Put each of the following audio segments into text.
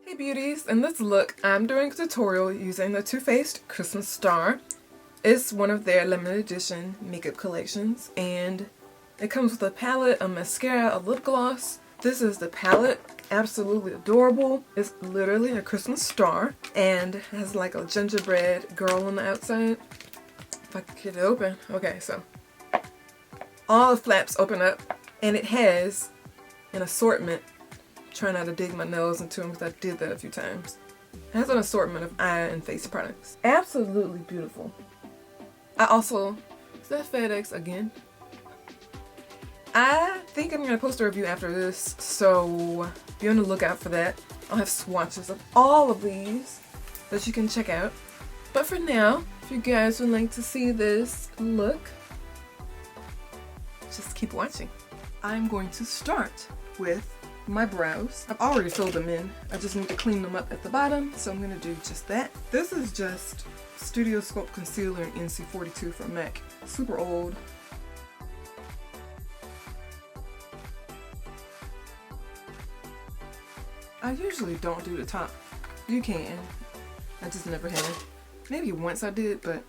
Hey beauties, in this look I'm doing a tutorial using the Too Faced Christmas Star. It's one of their limited edition makeup collections and it comes with a palette, a mascara, a lip gloss. This is the palette, absolutely adorable. It's literally a Christmas star and has like a gingerbread girl on the outside. If I can get it open. Okay, so all the flaps open up and it has an assortment. Try not to dig my nails into them because I did that a few times. It has an assortment of eye and face products. Absolutely beautiful. I also, is that FedEx again? I think I'm going to post a review after this, so be on the lookout for that. I'll have swatches of all of these that you can check out. But for now, if you guys would like to see this look, just keep watching. I'm going to start with my brows. I've already filled them in. I just need to clean them up at the bottom, so I'm going to do just that. This is just Studio Sculpt Concealer in NC42 from MAC. Super old. I usually don't do the top. You can. I just never have. Maybe once I did, but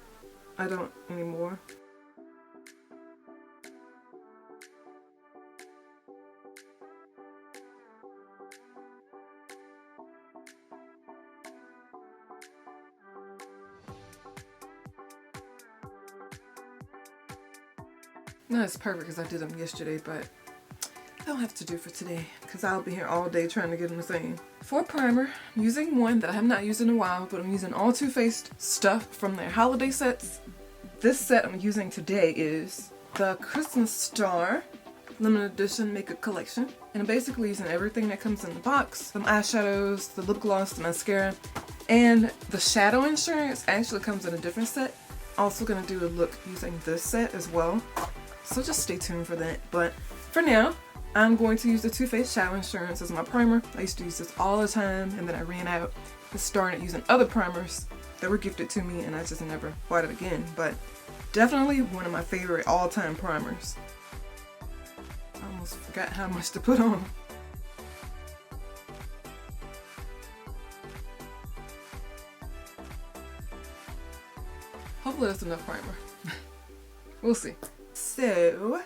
I don't anymore. Not as perfect as I did them yesterday, but I don't have to do for today because I'll be here all day trying to get them the same. For primer, I'm using one that I have not used in a while, but I'm using all Too Faced stuff from their holiday sets. This set I'm using today is the Christmas Star Limited Edition Makeup Collection. And I'm basically using everything that comes in the box. Some eyeshadows, the lip gloss, the mascara, and the shadow insurance actually comes in a different set. Also gonna do a look using this set as well. So just stay tuned for that. But for now, I'm going to use the Too Faced Shadow Insurance as my primer. I used to use this all the time and then I ran out and started using other primers that were gifted to me and I just never bought it again. But definitely one of my favorite all-time primers. I almost forgot how much to put on. Hopefully that's enough primer. We'll see. So,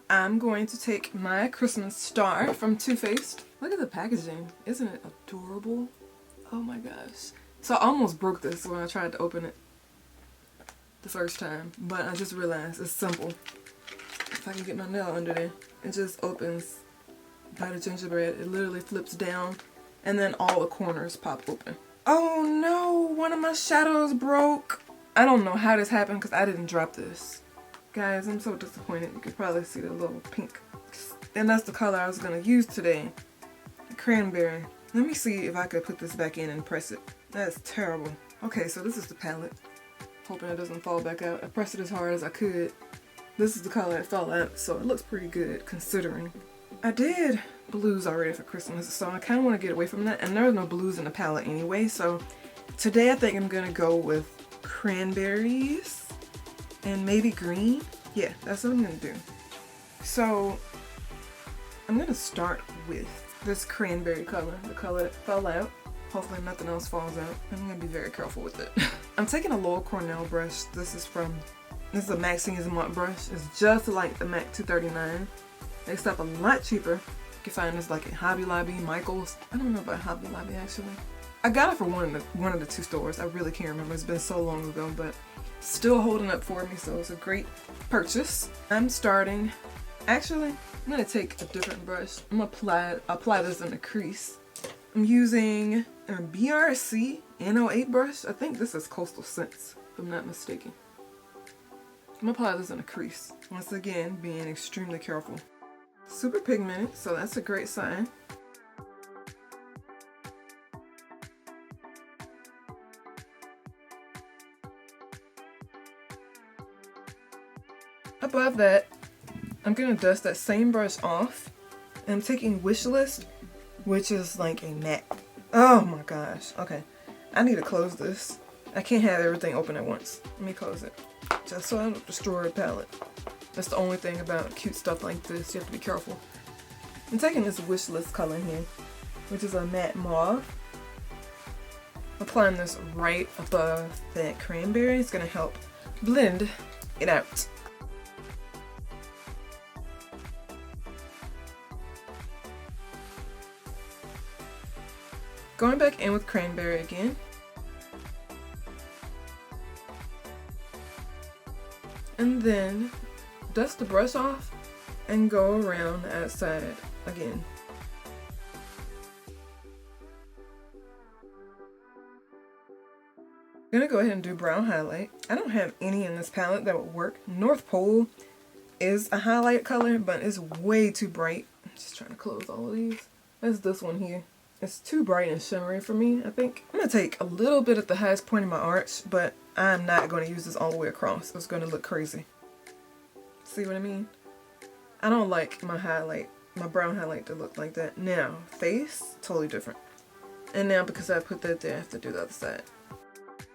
I'm going to take my Christmas Star from Too Faced. Look at the packaging. Isn't it adorable? Oh my gosh. So I almost broke this when I tried to open it the first time, but I just realized it's simple. If I can get my nail under there, it just opens by the gingerbread. It literally flips down and then all the corners pop open. Oh no, one of my shadows broke. I don't know how this happened because I didn't drop this. Guys, I'm so disappointed. You can probably see the little pink. And that's the color I was going to use today. Cranberry. Let me see if I could put this back in and press it. That's terrible. Okay, so this is the palette. Hoping it doesn't fall back out. I pressed it as hard as I could. This is the color it fell out, so it looks pretty good considering. I did blues already for Christmas, so I kind of want to get away from that. And there are no blues in the palette anyway, so today I think I'm going to go with cranberries. And maybe green? Yeah, that's what I'm going to do. So, I'm going to start with this cranberry color, the color that fell out. Hopefully nothing else falls out. I'm going to be very careful with it. I'm taking a Loyal Cornell brush. This is a MAC Singles Month brush. It's just like the MAC 239, except a lot cheaper. You can find this like at Hobby Lobby, Michael's. I don't know about Hobby Lobby actually. I got it from one of the two stores. I really can't remember. It's been so long ago, but still holding up for me, so it's a great purchase. I'm starting, actually, I'm going to take a different brush. I'm going to apply this in the crease. I'm using a BRC N08 brush. I think this is Coastal Scents, if I'm not mistaken. I'm going to apply this in the crease. Once again, being extremely careful. Super pigmented, so that's a great sign. Above that, I'm going to dust that same brush off. And I'm taking Wish List, which is like a matte. Oh my gosh. Okay. I need to close this. I can't have everything open at once. Let me close it. Just so I don't destroy the palette. That's the only thing about cute stuff like this. You have to be careful. I'm taking this Wish List color here, which is a matte mauve. Applying this right above that cranberry is going to help blend it out. Going back in with cranberry again. And then dust the brush off and go around the outside again. I'm gonna go ahead and do brown highlight. I don't have any in this palette that would work. North Pole is a highlight color, but it's way too bright. I'm just trying to close all of these. That's this one here. It's too bright and shimmery for me, I think. I'm gonna take a little bit at the highest point of my arch, but I'm not gonna use this all the way across. It's gonna look crazy. See what I mean? I don't like my highlight, my brown highlight to look like that. Now, face, totally different. And now because I put that there, I have to do the other side.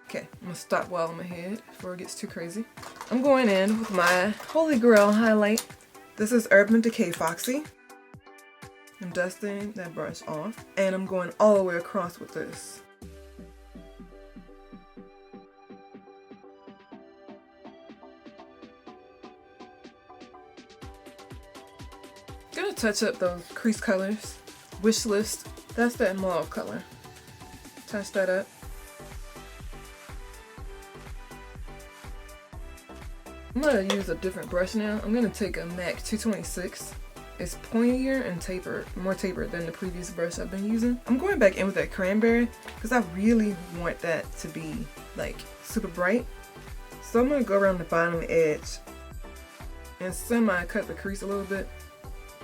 Okay, I'm gonna stop while I'm ahead before it gets too crazy. I'm going in with my Holy Grail highlight. This is Urban Decay Foxy. I'm dusting that brush off and I'm going all the way across with this. Gonna touch up those crease colors. Wish List, that's that mauve color. Touch that up. I'm going to use a different brush now. I'm going to take a MAC 226. It's pointier and tapered, more tapered than the previous brush I've been using. I'm going back in with that cranberry because I really want that to be like super bright. So I'm going to go around the bottom edge and semi-cut the crease a little bit,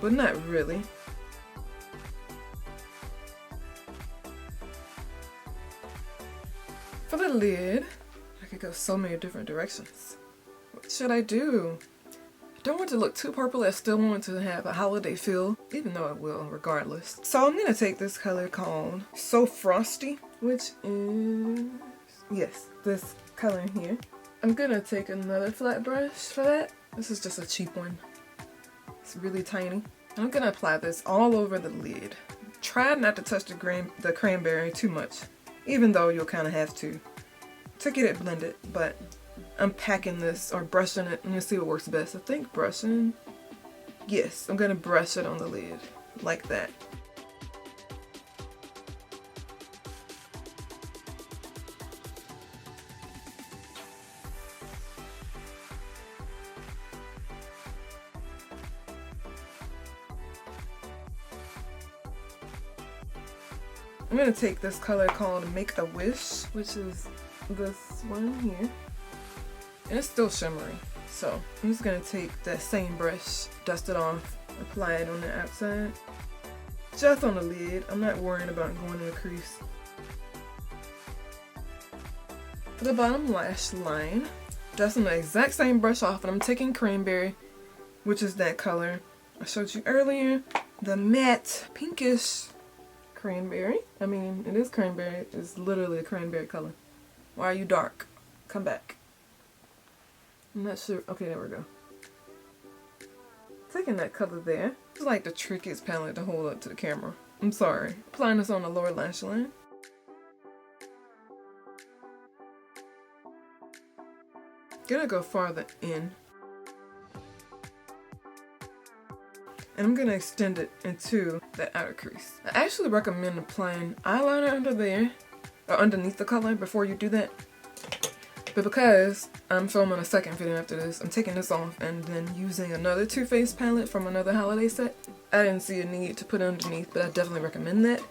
but not really. For the lid, I could go so many different directions. What should I do? I don't want it to look too purple. I still want it to have a holiday feel, even though it will regardless. So I'm going to take this color called So Frosty, which is, yes, this color here. I'm going to take another flat brush for that. This is just a cheap one. It's really tiny. I'm going to apply this all over the lid. Try not to touch the cranberry too much, even though you'll kind of have to get it blended, but I'm packing this or brushing it and you'll see what works best. I think brushing, yes, I'm going to brush it on the lid like that. I'm going to take this color called Make a Wish, which is this one here. And it's still shimmery. So I'm just going to take that same brush, dust it off, apply it on the outside. Just on the lid. I'm not worrying about going in the crease. For the bottom lash line, dusting the exact same brush off, and I'm taking cranberry, which is that color I showed you earlier. The matte pinkish cranberry. I mean, it is cranberry. It's literally a cranberry color. Why are you dark? Come back. I'm not sure. Okay, there we go. Taking that color there. It's like the trickiest palette to hold up to the camera. I'm sorry. Applying this on the lower lash line. Gonna go farther in. And I'm gonna extend it into that outer crease. I actually recommend applying eyeliner under there, or underneath the color before you do that. But because I'm filming a second video after this, I'm taking this off and then using another Too Faced palette from another holiday set. I didn't see a need to put it underneath, but I definitely recommend that.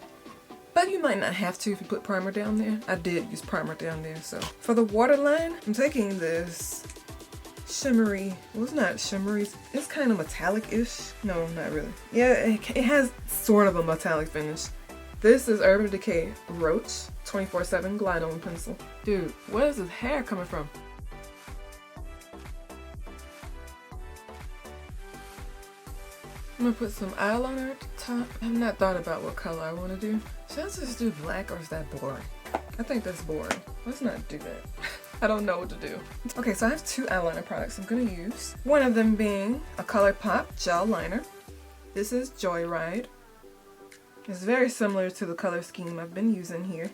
But you might not have to if you put primer down there. I did use primer down there, so. For the waterline, I'm taking this shimmery, well, it's not shimmery, it's kind of metallic-ish. No, not really. Yeah, it has sort of a metallic finish. This is Urban Decay Roach 24/7 Glide-On Pencil. Dude, where is his hair coming from? I'm gonna put some eyeliner at the top. I have not thought about what color I want to do. Should I just do black, or is that boring? I think that's boring. Let's not do that. I don't know what to do. Okay, so I have two eyeliner products I'm gonna use. One of them being a ColourPop gel liner. This is Joyride. It's very similar to the color scheme I've been using here.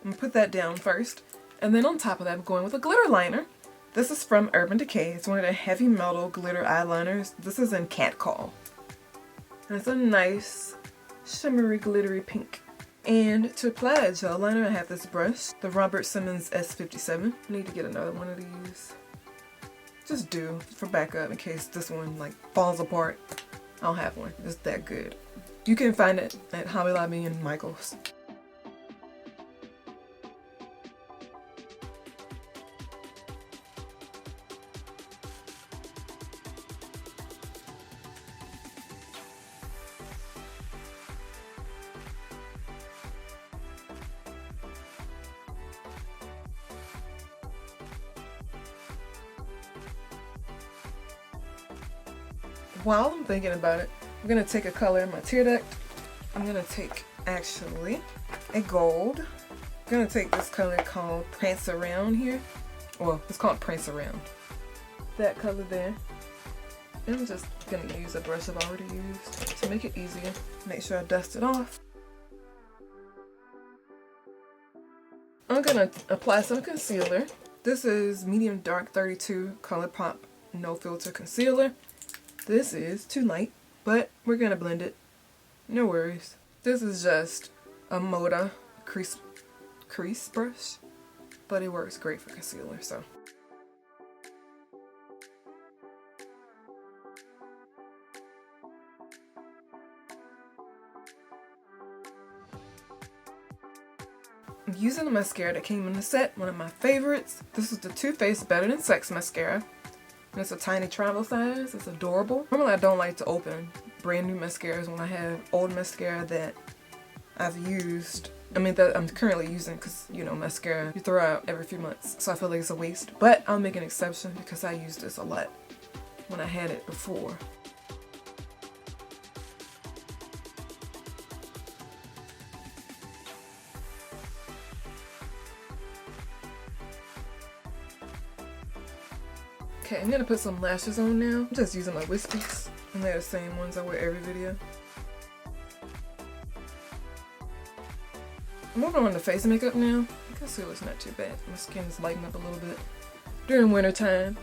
I'm gonna put that down first. And then on top of that, I'm going with a glitter liner. This is from Urban Decay. It's one of the heavy metal glitter eyeliners. This is in Catcall. And it's a nice shimmery glittery pink. And to apply a gel liner, I have this brush, the Robert Simmons S57. I need to get another one of these. Just do for backup in case this one like falls apart. I'll have one. It's that good. You can find it at Hobby Lobby and Michael's. While I'm thinking about it, I'm going to take a color in my tear duct. I'm going to take, actually, a gold. I'm going to take this color called Prance Around here. Well, it's called Prance Around. That color there. And I'm just going to use a brush I've already used to make it easier. Make sure I dust it off. I'm going to apply some concealer. This is Medium Dark 32 ColourPop No Filter Concealer. This is too light, but we're gonna blend it. No worries. This is just a Moda crease brush, but it works great for concealer, so. I'm using a mascara that came in the set, one of my favorites. This is the Too Faced Better Than Sex mascara. And it's a tiny travel size. It's adorable. Normally I don't like to open brand new mascaras when I have old mascara that I've used. I mean that I'm currently using because, you know, mascara you throw out every few months. So I feel like it's a waste. But I'll make an exception because I used this a lot when I had it before. Okay, I'm gonna put some lashes on now. I'm just using my wispies, and they're the same ones I wear every video. I'm moving on to face makeup now. Concealer's not too bad. My skin is lighting up a little bit during winter time.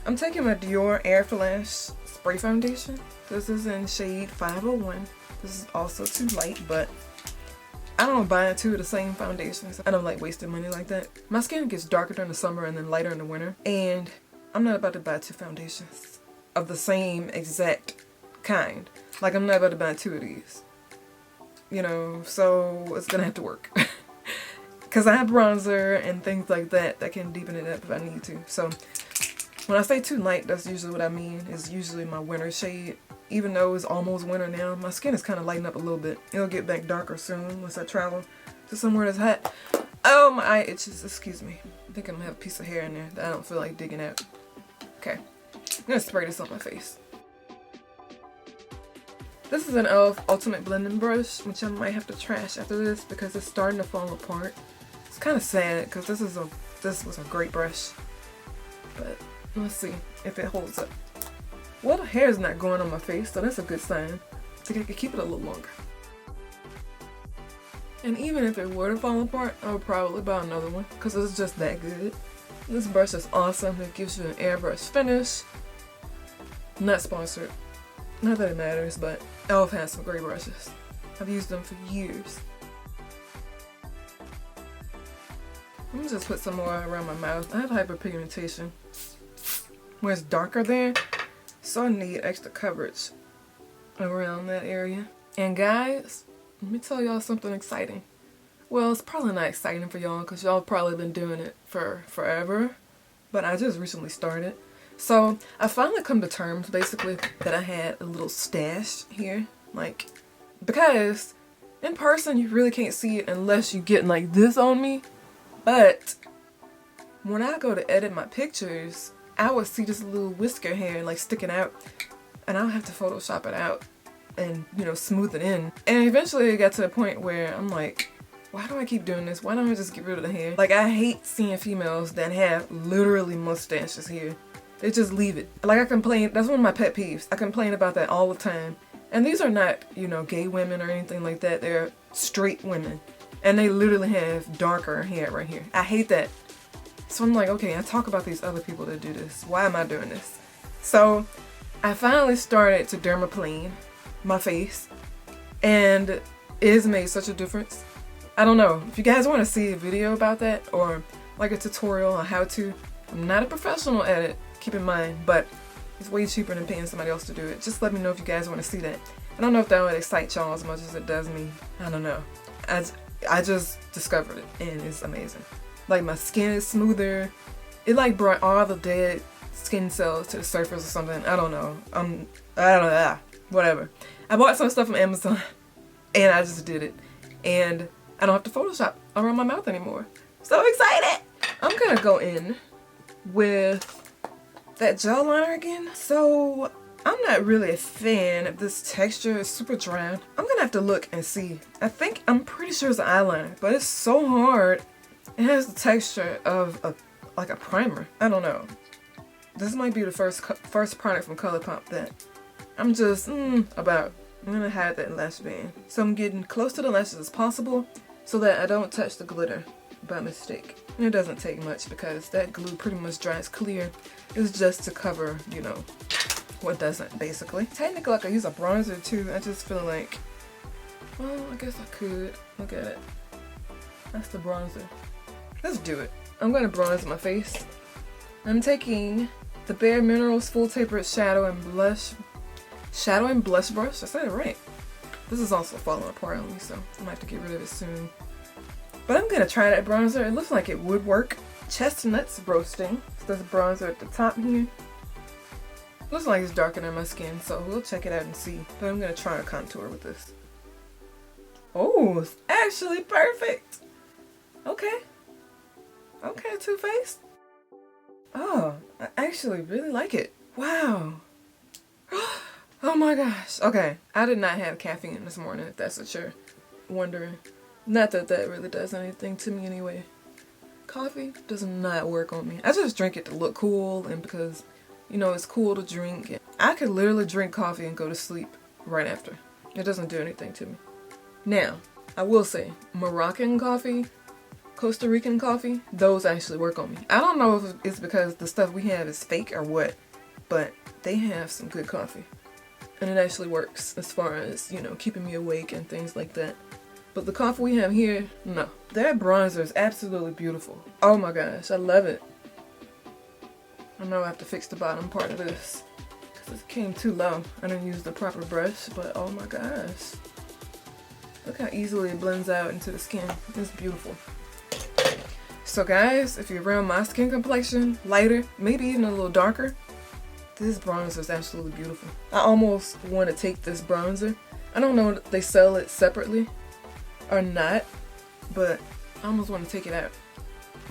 I'm taking my Dior Air Flash Spray Foundation. This is in shade 501. This is also too light, but I don't buy two of the same foundations. I don't like wasting money like that. My skin gets darker during the summer and then lighter in the winter, and I'm not about to buy two foundations of the same exact kind. Like, I'm not about to buy two of these. You know, so it's gonna have to work. Because I have bronzer and things like that that can deepen it up if I need to. So, when I say too light, that's usually what I mean. It's usually my winter shade. Even though it's almost winter now, my skin is kind of lighting up a little bit. It'll get back darker soon once I travel to somewhere that's hot. Oh, my eye itches, excuse me. I think I'm gonna have a piece of hair in there that I don't feel like digging out. Okay, I'm gonna spray this on my face. This is an e.l.f. Ultimate Blending Brush, which I might have to trash after this because it's starting to fall apart. It's kind of sad because this was a great brush, but let's see if it holds up. Well, the hair is not going on my face, so that's a good sign. I think I could keep it a little longer. And even if it were to fall apart, I would probably buy another one because it's just that good. This brush is awesome. It gives you an airbrush finish. Not sponsored. Not that it matters, but e.l.f. has some great brushes. I've used them for years. I'm gonna just put some more around my mouth. I have hyperpigmentation where it's darker there, so I need extra coverage around that area. And guys, let me tell y'all something exciting. Well, it's probably not exciting for y'all because y'all probably been doing it for forever, but I just recently started. So I finally come to terms basically that I had a little stash here, like, because in person you really can't see it unless you get like this on me, but when I go to edit my pictures, I would see this little whisker hair like sticking out, and I'll have to Photoshop it out and, you know, smooth it in. And eventually it got to the point where I'm like, why do I keep doing this? Why don't I just get rid of the hair? Like, I hate seeing females that have literally mustaches here. They just leave it. Like, I complain, that's one of my pet peeves. I complain about that all the time. And these are not, you know, gay women or anything like that. They're straight women. And they literally have darker hair right here. I hate that. So I'm like, okay, I talk about these other people that do this. Why am I doing this? So I finally started to dermaplane my face, and it has made such a difference. I don't know. If you guys want to see a video about that, or like a tutorial on how to, I'm not a professional at it, keep in mind, but it's way cheaper than paying somebody else to do it. Just let me know if you guys want to see that. I don't know if that would excite y'all as much as it does me. I don't know. I just discovered it, and it's amazing. Like, my skin is smoother. It like brought all the dead skin cells to the surface or something. I don't know. I don't know. Whatever. I bought some stuff from Amazon and I just did it. And I don't have to Photoshop around my mouth anymore. So excited! I'm gonna go in with that gel liner again. So I'm not really a fan of this texture. It's super dry. I'm gonna have to look and see. I'm pretty sure it's an eyeliner, but it's so hard. It has the texture of like a primer. I don't know. This might be the first product from ColourPop that I'm just about. I'm gonna hide that lash band. So I'm getting close to the lashes as possible so that I don't touch the glitter by mistake. And it doesn't take much because that glue pretty much dries clear. It's just to cover, you know, what doesn't, basically. Technically, I could use a bronzer too. I just feel like, well, I guess I could. Look at it. That's the bronzer. Let's do it. I'm gonna bronze my face. I'm taking the Bare Minerals Full Tapered Shadow and Blush brush. I said it right. This is also falling apart on me, so I might have to get rid of it soon. But I'm gonna try that bronzer. It looks like it would work. Chestnuts Roasting. So there's a bronzer at the top here. Looks like it's darker than my skin, so we'll check it out and see. But I'm gonna try a contour with this. Oh, it's actually perfect. Okay. Okay, Too Faced. Oh, I actually really like it. Wow. Oh my gosh. Okay, I did not have caffeine this morning, if that's what you're wondering. Not that that really does anything to me anyway. Coffee does not work on me. I just drink it to look cool and because, you know, it's cool to drink. I could literally drink coffee and go to sleep right after. It doesn't do anything to me. Now, I will say, Moroccan coffee, Costa Rican coffee, those actually work on me. I don't know if it's because the stuff we have is fake or what, but they have some good coffee. And it actually works as far as, you know, keeping me awake and things like that. But the coffee we have here, no. That bronzer is absolutely beautiful. Oh my gosh, I love it. I know I have to fix the bottom part of this because it came too low. I didn't use the proper brush, but oh my gosh. Look how easily it blends out into the skin. It's beautiful. So guys, if you're around my skin complexion, lighter, maybe even a little darker, this bronzer is absolutely beautiful. I almost want to take this bronzer. I don't know if they sell it separately or not, but I almost want to take it out.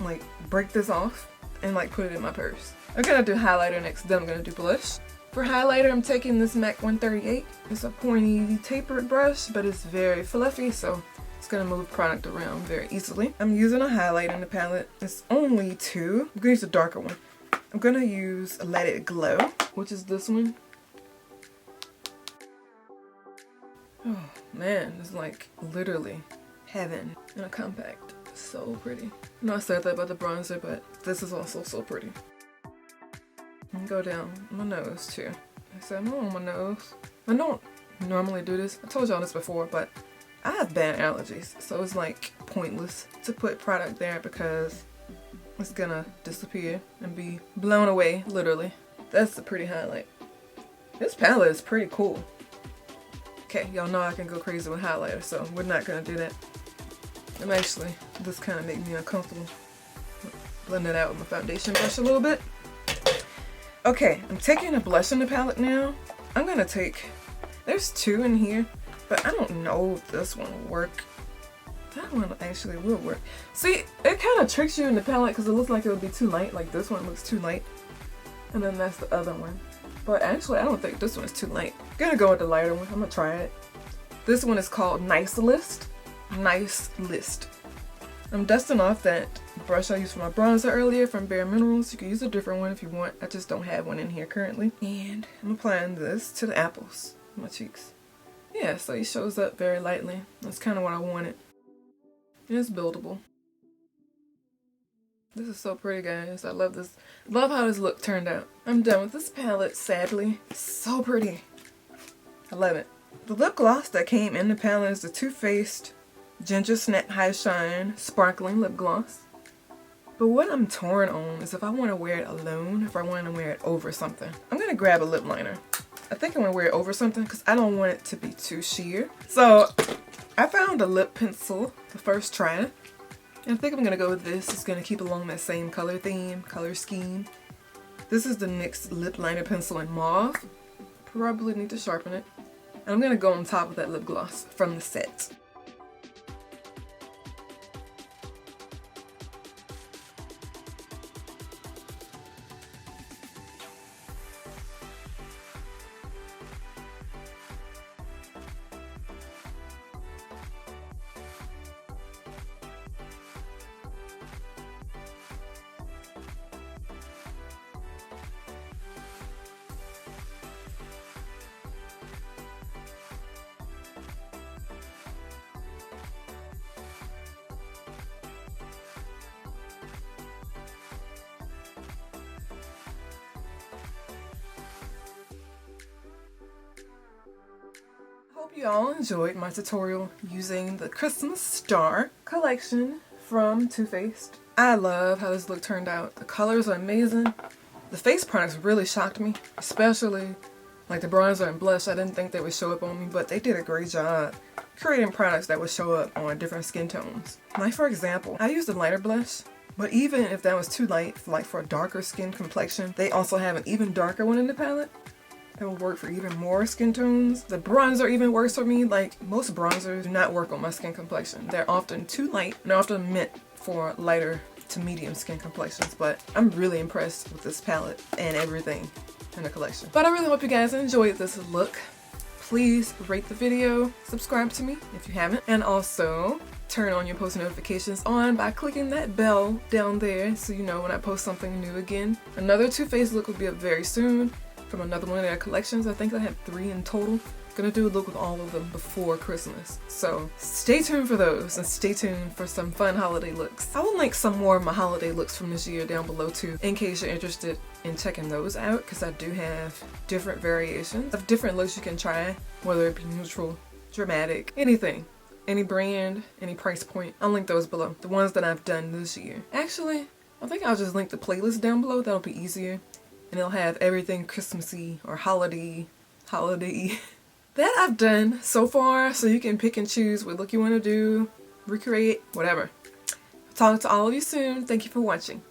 Like, break this off and like put it in my purse. I'm gonna do highlighter next, then I'm gonna do blush. For highlighter, I'm taking this MAC 138. It's a pointy tapered brush, but it's very fluffy, so it's gonna move product around very easily. I'm using a highlighter in the palette. It's only 2. I'm gonna use a darker one. I'm gonna use Let It Glow, which is this one. Oh man, it's like literally heaven in a compact. So pretty. I know I said that about the bronzer, but this is also so pretty. And go down my nose too. I said I'm on my nose. I don't normally do this. I told y'all this before, but I have bad allergies, so it's like pointless to put product there because it's gonna disappear and be blown away, literally. That's a pretty highlight. This palette is pretty cool. Okay, y'all know I can go crazy with highlighter, so we're not gonna do that. And actually, this kind of makes me uncomfortable. Blend it out with my foundation brush a little bit. Okay, I'm taking a blush in the palette now. I'm gonna take, there's 2 in here, but I don't know if this one will work. That one actually will work. See, it kind of tricks you in the palette because it looks like it would be too light. Like this one looks too light. And then that's the other one. But actually, I don't think this one is too light. I'm gonna go with the lighter one. I'm gonna try it. This one is called Nyx List. Nyx List. I'm dusting off that brush I used for my bronzer earlier from Bare Minerals. You can use a different one if you want. I just don't have one in here currently. And I'm applying this to the apples on my cheeks. Yeah, so it shows up very lightly. That's kind of what I wanted. And it's buildable. This is so pretty, guys. I love this. Love how this look turned out. I'm done with this palette, sadly. So pretty. I love it. The lip gloss that came in the palette is the Too Faced Ginger Snap High Shine Sparkling Lip Gloss. But what I'm torn on is if I want to wear it alone, if I want to wear it over something. I'm going to grab a lip liner. I think I'm going to wear it over something because I don't want it to be too sheer. So I found a lip pencil the first try. And I think I'm going to go with this. It's going to keep along that same color theme, color scheme. This is the NYX Lip Liner Pencil in Mauve. Probably need to sharpen it. And I'm going to go on top of that lip gloss from the set. Hope you all enjoyed my tutorial using the Christmas Star collection from Too Faced. I love how this look turned out. The colors are amazing. The face products really shocked me, especially like the bronzer and blush. I didn't think they would show up on me, but they did a great job creating products that would show up on different skin tones. Like for example, I used a lighter blush, but even if that was too light, like for a darker skin complexion, they also have an even darker one in the palette. It will work for even more skin tones. The bronzer even works for me. Like most bronzers do not work on my skin complexion. They're often too light and they're often meant for lighter to medium skin complexions. But I'm really impressed with this palette and everything in the collection. But I really hope you guys enjoyed this look. Please rate the video, subscribe to me if you haven't, and also turn on your post notifications on by clicking that bell down there so you know when I post something new again. Another Too Faced look will be up very soon from another one of their collections. I think I have 3 in total. Gonna do a look with all of them before Christmas. So stay tuned for those and stay tuned for some fun holiday looks. I will link some more of my holiday looks from this year down below too in case you're interested in checking those out, because I do have different variations of different looks you can try, whether it be neutral, dramatic, anything. Any brand, any price point. I'll link those below. The ones that I've done this year. Actually, I think I'll just link the playlist down below. That'll be easier. And it'll have everything Christmassy or holiday that I've done so far, so you can pick and choose what look you want to do, recreate, whatever. I'll talk to all of you soon. Thank you for watching.